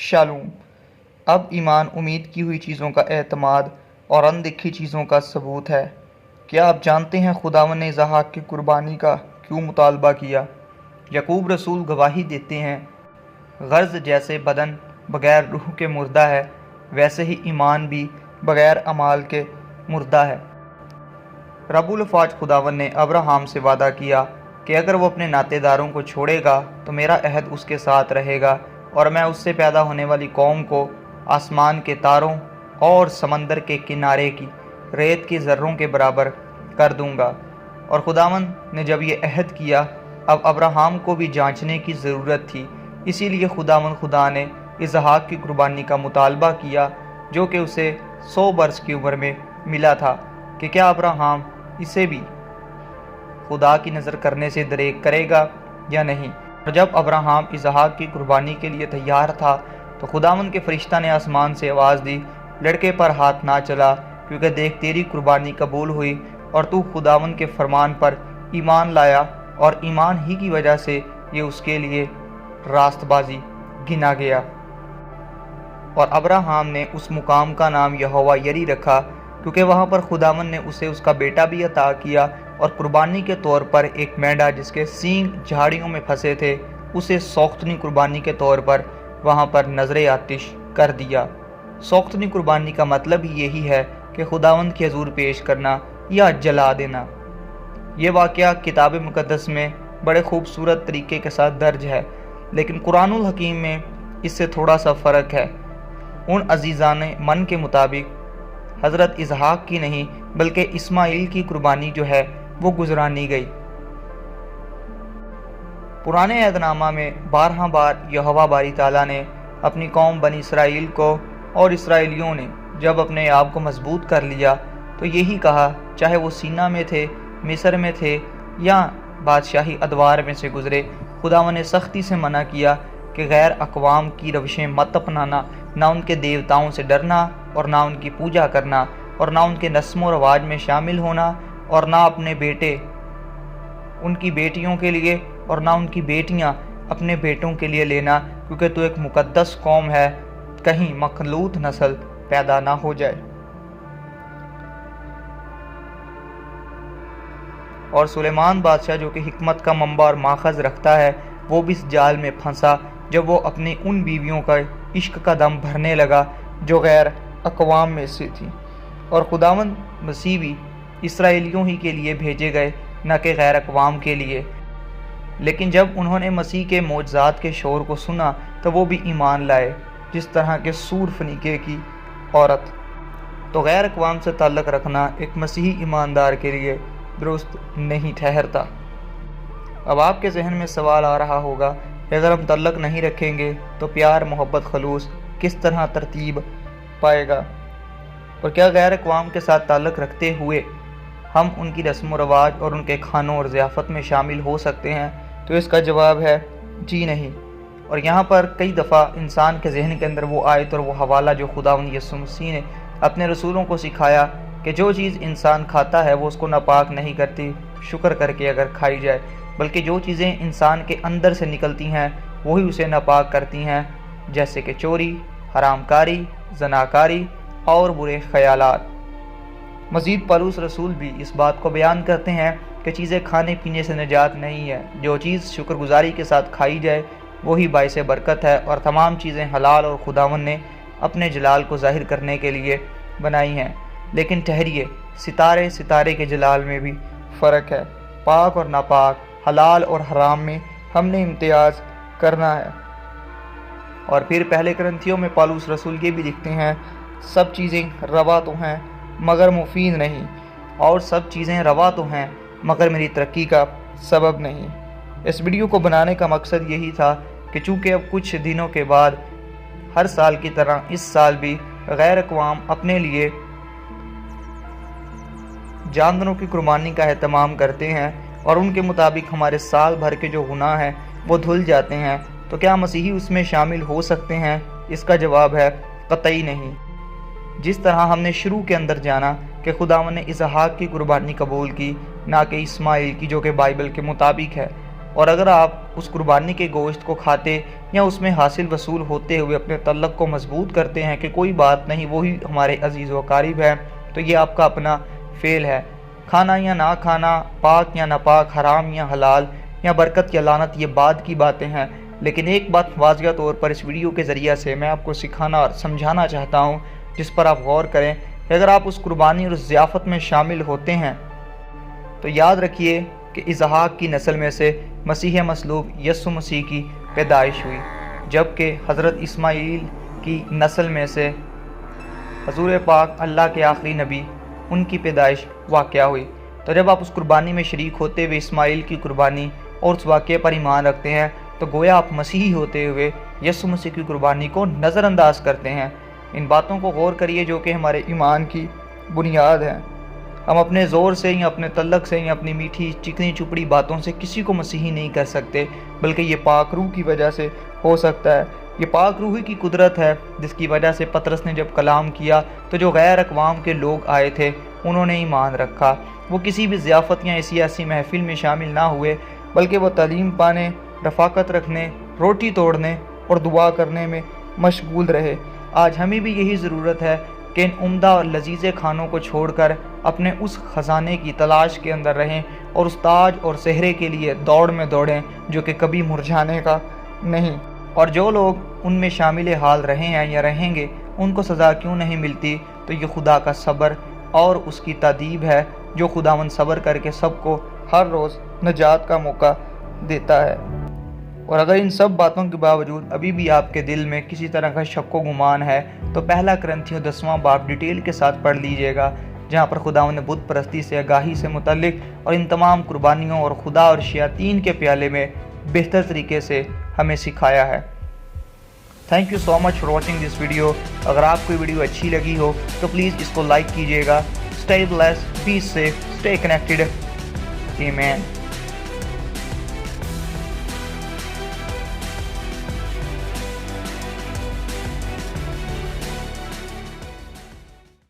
Shalom. اب ایمان امید کی ہوئی چیزوں کا اعتماد اور اندیکھی چیزوں کا ثبوت ہے۔ کیا آپ جانتے ہیں خداوند نے اسحاق کی قربانی کا کیوں مطالبہ کیا؟ یعقوب رسول گواہی دیتے ہیں، غرض جیسے بدن بغیر روح کے مردہ ہے، ویسے ہی ایمان بھی بغیر اعمال کے مردہ ہے۔ رب الافواج خداوند نے ابراہیم سے وعدہ کیا کہ اگر وہ اپنے ناطے داروں کو چھوڑے گا تو میرا عہد اس کے ساتھ رہے گا اور میں اس سے پیدا ہونے والی قوم کو آسمان کے تاروں اور سمندر کے کنارے کی ریت کے ذروں کے برابر کر دوں گا۔ اور خداوند نے جب یہ عہد کیا، اب ابراہیم کو بھی جانچنے کی ضرورت تھی، اسی لیے خداوند خدا نے اسحاق کی قربانی کا مطالبہ کیا جو کہ اسے 100 برس کی عمر میں ملا تھا، کہ کیا ابراہیم اسے بھی خدا کی نظر کرنے سے دریغ کرے گا یا نہیں۔ اور جب ابراہیم اسحاق کی قربانی کے لیے تیار تھا تو خداوند کے فرشتہ نے آسمان سے آواز دی، لڑکے پر ہاتھ نہ چلا، کیونکہ دیکھ تیری قربانی قبول ہوئی اور تو خداوند کے فرمان پر ایمان لایا، اور ایمان ہی کی وجہ سے یہ اس کے لیے راست بازی گنا گیا۔ اور ابراہیم نے اس مقام کا نام یہوہ یری رکھا، کیونکہ وہاں پر خداوند نے اسے اس کا بیٹا بھی عطا کیا، اور قربانی کے طور پر ایک مینڈا جس کے سینگ جھاڑیوں میں پھنسے تھے اسے سوختنی قربانی کے طور پر وہاں پر نذر آتش کر دیا۔ سوختنی قربانی کا مطلب ہی یہی ہے کہ خداوند کے حضور پیش کرنا یا جلا دینا۔ یہ واقعہ کتاب مقدس میں بڑے خوبصورت طریقے کے ساتھ درج ہے، لیکن قرآن الحکیم میں اس سے تھوڑا سا فرق ہے۔ ان عزیزان من کے مطابق حضرت اسحاق کی نہیں بلکہ اسماعیل کی قربانی جو ہے وہ گزرانی گئی۔ پرانے عہد نامہ میں 12 بار یہوہ باری تعالیٰ نے اپنی قوم بنی اسرائیل کو، اور اسرائیلیوں نے جب اپنے آپ کو مضبوط کر لیا تو یہی کہا، چاہے وہ سینا میں تھے، مصر میں تھے یا بادشاہی ادوار میں سے گزرے، خداوند نے سختی سے منع کیا کہ غیر اقوام کی روشیں مت اپنانا، نہ ان کے دیوتاؤں سے ڈرنا اور نہ ان کی پوجا کرنا، اور نہ ان کے رسم و رواج میں شامل ہونا، اور نہ اپنے بیٹے ان کی بیٹیوں کے لیے اور نہ ان کی بیٹیاں اپنے بیٹوں کے لیے لینا، کیونکہ تو ایک مقدس قوم ہے، کہیں مخلوط نسل پیدا نہ ہو جائے۔ اور سلیمان بادشاہ جو کہ حکمت کا منبع اور ماخذ رکھتا ہے، وہ بھی اس جال میں پھنسا جب وہ اپنی ان بیویوں کا عشق کا دم بھرنے لگا جو غیر اقوام میں سے تھی۔ اور خداوند مسیح بھی اسرائیلیوں ہی کے لیے بھیجے گئے، نہ کہ غیر اقوام کے لیے، لیکن جب انہوں نے مسیح کے معجزات کے شور کو سنا تو وہ بھی ایمان لائے، جس طرح کہ سور فنیقے کی عورت۔ تو غیر اقوام سے تعلق رکھنا ایک مسیحی ایماندار کے لیے درست نہیں ٹھہرتا۔ اب آپ کے ذہن میں سوال آ رہا ہوگا کہ اگر ہم تعلق نہیں رکھیں گے تو پیار، محبت، خلوص کس طرح ترتیب پائے گا؟ اور کیا غیر اقوام کے ساتھ تعلق رکھتے ہوئے ہم ان کی رسم و رواج اور ان کے کھانوں اور ضیافت میں شامل ہو سکتے ہیں؟ تو اس کا جواب ہے جی نہیں۔ اور یہاں پر کئی دفعہ انسان کے ذہن کے اندر وہ آیت اور وہ حوالہ جو خداوند یسوع مسیح نے اپنے رسولوں کو سکھایا کہ جو چیز انسان کھاتا ہے وہ اس کو ناپاک نہیں کرتی شکر کر کے اگر کھائی جائے، بلکہ جو چیزیں انسان کے اندر سے نکلتی ہیں وہی اسے ناپاک کرتی ہیں، جیسے کہ چوری، حرام کاری، زناکاری اور برے خیالات۔ مزید پالوس رسول بھی اس بات کو بیان کرتے ہیں کہ چیزیں کھانے پینے سے نجات نہیں ہے، جو چیز شکر گزاری کے ساتھ کھائی جائے وہی باعث برکت ہے، اور تمام چیزیں حلال اور خداوند نے اپنے جلال کو ظاہر کرنے کے لیے بنائی ہیں۔ لیکن ٹھہریے، ستارے کے جلال میں بھی فرق ہے۔ پاک اور ناپاک، حلال اور حرام میں ہم نے امتیاز کرنا ہے۔ اور پھر پہلے کرنتھیوں میں پالوس رسول یہ بھی لکھتے ہیں، سب چیزیں روا تو ہیں مگر مفید نہیں، اور سب چیزیں روا تو ہیں مگر میری ترقی کا سبب نہیں۔ اس ویڈیو کو بنانے کا مقصد یہی تھا کہ چونکہ اب کچھ دنوں کے بعد ہر سال کی طرح اس سال بھی غیر اقوام اپنے لیے جانوروں کی قربانی کا اہتمام کرتے ہیں، اور ان کے مطابق ہمارے سال بھر کے جو گناہ ہیں وہ دھل جاتے ہیں، تو کیا مسیحی اس میں شامل ہو سکتے ہیں؟ اس کا جواب ہے قطعی نہیں۔ جس طرح ہم نے شروع کے اندر جانا کہ خداوند نے اسحاق کی قربانی قبول کی، نہ کہ اسماعیل کی جو کہ بائبل کے مطابق ہے، اور اگر آپ اس قربانی کے گوشت کو کھاتے یا اس میں حاصل وصول ہوتے ہوئے اپنے تعلق کو مضبوط کرتے ہیں کہ کوئی بات نہیں، وہی ہمارے عزیز و قریب ہے، تو یہ آپ کا اپنا فعل ہے۔ کھانا یا نہ کھانا، پاک یا ناپاک، حرام یا حلال، یا برکت یا لعنت، یہ بعد کی باتیں ہیں، لیکن ایک بات واضح طور پر اس ویڈیو کے ذریعے سے میں آپ کو سکھانا اور سمجھانا چاہتا ہوں، جس پر آپ غور کریں کہ اگر آپ اس قربانی اور اس ضیافت میں شامل ہوتے ہیں تو یاد رکھیے کہ اسحاق کی نسل میں سے مسیح مصلوب یسوع مسیح کی پیدائش ہوئی، جبکہ حضرت اسماعیل کی نسل میں سے حضور پاک اللہ کے آخری نبی، ان کی پیدائش واقعہ ہوئی۔ تو جب آپ اس قربانی میں شریک ہوتے ہوئے اسماعیل کی قربانی اور اس واقعے پر ایمان رکھتے ہیں تو گویا آپ مسیحی ہوتے ہوئے یسوع مسیح کی قربانی کو نظر انداز کرتے ہیں۔ ان باتوں کو غور کریے جو کہ ہمارے ایمان کی بنیاد ہیں۔ ہم اپنے زور سے یا اپنے تعلق سے یا اپنی میٹھی چکنی چپڑی باتوں سے کسی کو مسیحی نہیں کر سکتے، بلکہ یہ پاک روح کی وجہ سے ہو سکتا ہے۔ یہ پاک روح کی قدرت ہے جس کی وجہ سے پطرس نے جب کلام کیا تو جو غیر اقوام کے لوگ آئے تھے انہوں نے ایمان رکھا۔ وہ کسی بھی ضیافت یا ایسی محفل میں شامل نہ ہوئے، بلکہ وہ تعلیم پانے، رفاقت رکھنے، روٹی توڑنے اور دعا کرنے میں مشغول رہے۔ آج ہمیں بھی یہی ضرورت ہے کہ ان عمدہ اور لذیذ کھانوں کو چھوڑ کر اپنے اس خزانے کی تلاش کے اندر رہیں اور اس تاج اور سہرے کے لیے دوڑ میں دوڑیں جو کہ کبھی مرجھانے کا نہیں۔ اور جو لوگ ان میں شامل حال رہے ہیں یا رہیں گے، ان کو سزا کیوں نہیں ملتی؟ تو یہ خدا کا صبر اور اس کی تادیب ہے جو خداوند صبر کر کے سب کو ہر روز نجات کا موقع دیتا ہے۔ اور اگر ان سب باتوں کے باوجود ابھی بھی آپ کے دل میں کسی طرح کا شک و گمان ہے تو پہلا کرنتھیوں 10واں باب ڈیٹیل کے ساتھ پڑھ لیجئے گا، جہاں پر خداوند نے بت پرستی سے آگاہی سے متعلق اور ان تمام قربانیوں اور خدا اور شیاطین کے پیالے میں بہتر طریقے سے ہمیں سکھایا ہے۔ Thank you so much for watching this video. اگر آپ کو یہ ویڈیو اچھی لگی ہو تو پلیز اس کو لائک کیجئے گا۔ Stay blessed, be safe, stay connected, آمین۔